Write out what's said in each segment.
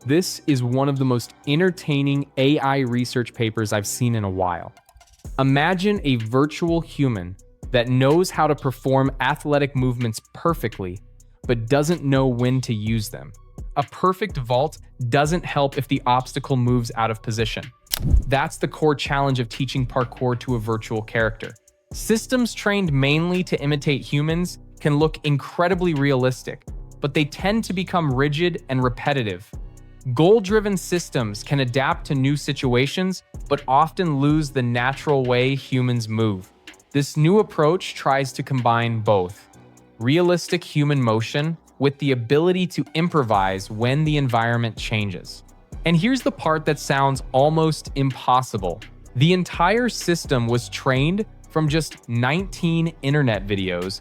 This is one of the most entertaining AI research papers I've seen in a while. Imagine a virtual human that knows how to perform athletic movements perfectly, but doesn't know when to use them. A perfect vault doesn't help if the obstacle moves out of position. That's the core challenge of teaching parkour to a virtual character. Systems trained mainly to imitate humans can look incredibly realistic, but they tend to become rigid and repetitive. Goal-driven systems can adapt to new situations, but often lose the natural way humans move. This new approach tries to combine both realistic human motion with the ability to improvise when the environment changes. And here's the part that sounds almost impossible. The entire system was trained from just 19 internet videos,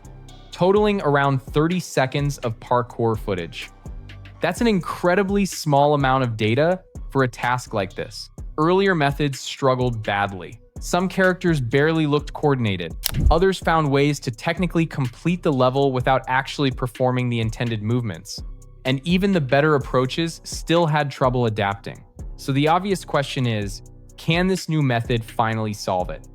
totaling around 30 seconds of parkour footage. That's an incredibly small amount of data for a task like this. Earlier methods struggled badly. Some characters barely looked coordinated. Others found ways to technically complete the level without actually performing the intended movements. And even the better approaches still had trouble adapting. So the obvious question is, can this new method finally solve it?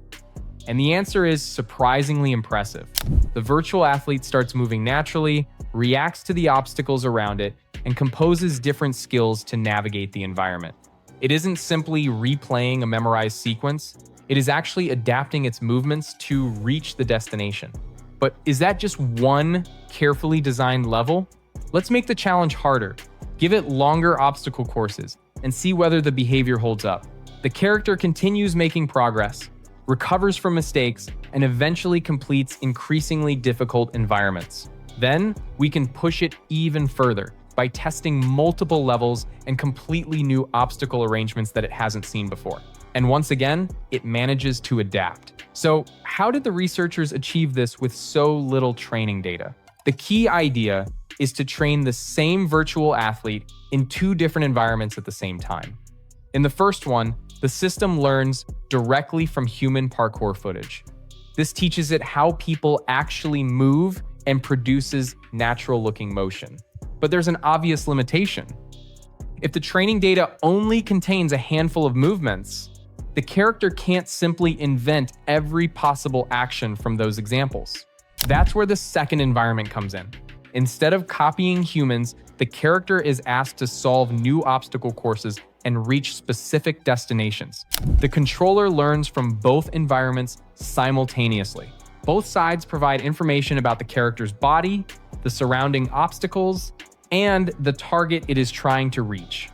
And the answer is surprisingly impressive. The virtual athlete starts moving naturally, reacts to the obstacles around it, and composes different skills to navigate the environment. It isn't simply replaying a memorized sequence, it is actually adapting its movements to reach the destination. But is that just one carefully designed level? Let's make the challenge harder. Give it longer obstacle courses and see whether the behavior holds up. The character continues making progress, recovers from mistakes, and eventually completes increasingly difficult environments. Then we can push it even further by testing multiple levels and completely new obstacle arrangements that it hasn't seen before. And once again, it manages to adapt. So how did the researchers achieve this with so little training data? The key idea is to train the same virtual athlete in two different environments at the same time. In the first one, the system learns directly from human parkour footage. This teaches it how people actually move and produces natural-looking motion. But there's an obvious limitation. If the training data only contains a handful of movements, the character can't simply invent every possible action from those examples. That's where the second environment comes in. Instead of copying humans, the character is asked to solve new obstacle courses and reach specific destinations. The controller learns from both environments simultaneously. Both sides provide information about the character's body, the surrounding obstacles, and the target it is trying to reach.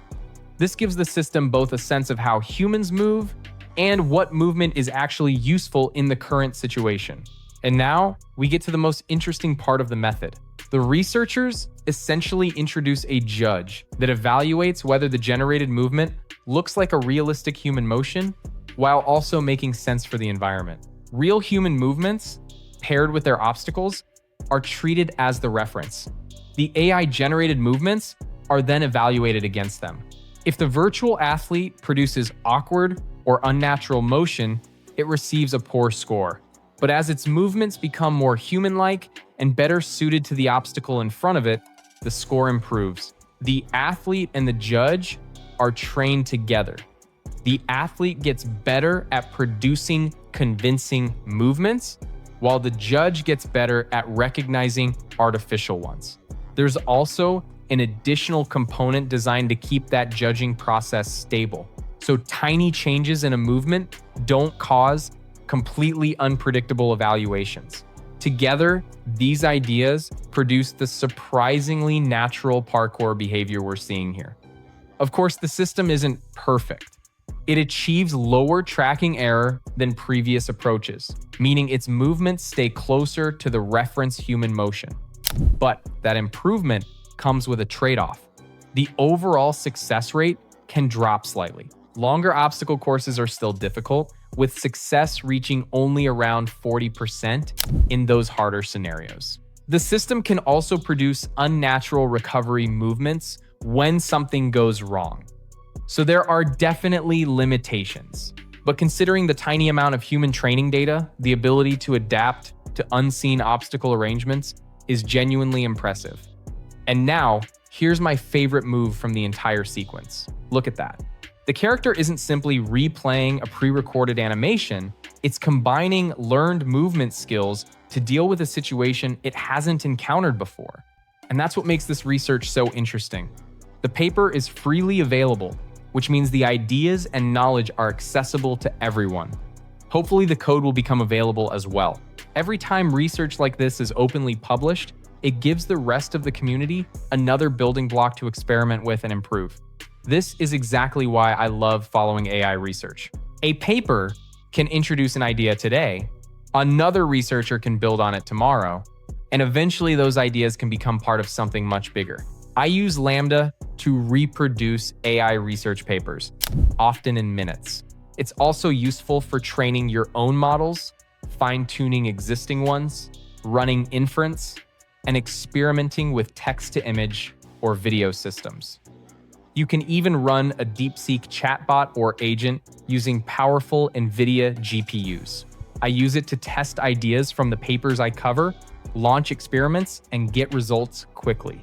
This gives the system both a sense of how humans move and what movement is actually useful in the current situation. And now, we get to the most interesting part of the method. The researchers essentially introduce a judge that evaluates whether the generated movement looks like a realistic human motion while also making sense for the environment. Real human movements, paired with their obstacles, are treated as the reference. The AI-generated movements are then evaluated against them. If the virtual athlete produces awkward or unnatural motion, it receives a poor score. But as its movements become more human-like and better suited to the obstacle in front of it, the score improves. The athlete and the judge are trained together. The athlete gets better at producing convincing movements, while the judge gets better at recognizing artificial ones. There's also an additional component designed to keep that judging process stable. So tiny changes in a movement don't cause completely unpredictable evaluations. Together, these ideas produce the surprisingly natural parkour behavior we're seeing here. Of course, the system isn't perfect. It achieves lower tracking error than previous approaches, meaning its movements stay closer to the reference human motion. But that improvement comes with a trade-off. The overall success rate can drop slightly. Longer obstacle courses are still difficult, with success reaching only around 40% in those harder scenarios. The system can also produce unnatural recovery movements when something goes wrong. So there are definitely limitations. But considering the tiny amount of human training data, the ability to adapt to unseen obstacle arrangements is genuinely impressive. And now, Here's my favorite move from the entire sequence. Look at that. The character isn't simply replaying a pre-recorded animation, it's combining learned movement skills to deal with a situation it hasn't encountered before. And that's what makes this research so interesting. The paper is freely available, which means the ideas and knowledge are accessible to everyone. Hopefully the code will become available as well. Every time research like this is openly published, it gives the rest of the community another building block to experiment with and improve. This is exactly why I love following AI research. A paper can introduce an idea today, another researcher can build on it tomorrow, and eventually those ideas can become part of something much bigger. I use Lambda to reproduce AI research papers, often in minutes. It's also useful for training your own models, fine-tuning existing ones, running inference, and experimenting with text-to-image or video systems. You can even run a DeepSeek chatbot or agent using powerful NVIDIA GPUs. I use it to test ideas from the papers I cover, launch experiments, and get results quickly.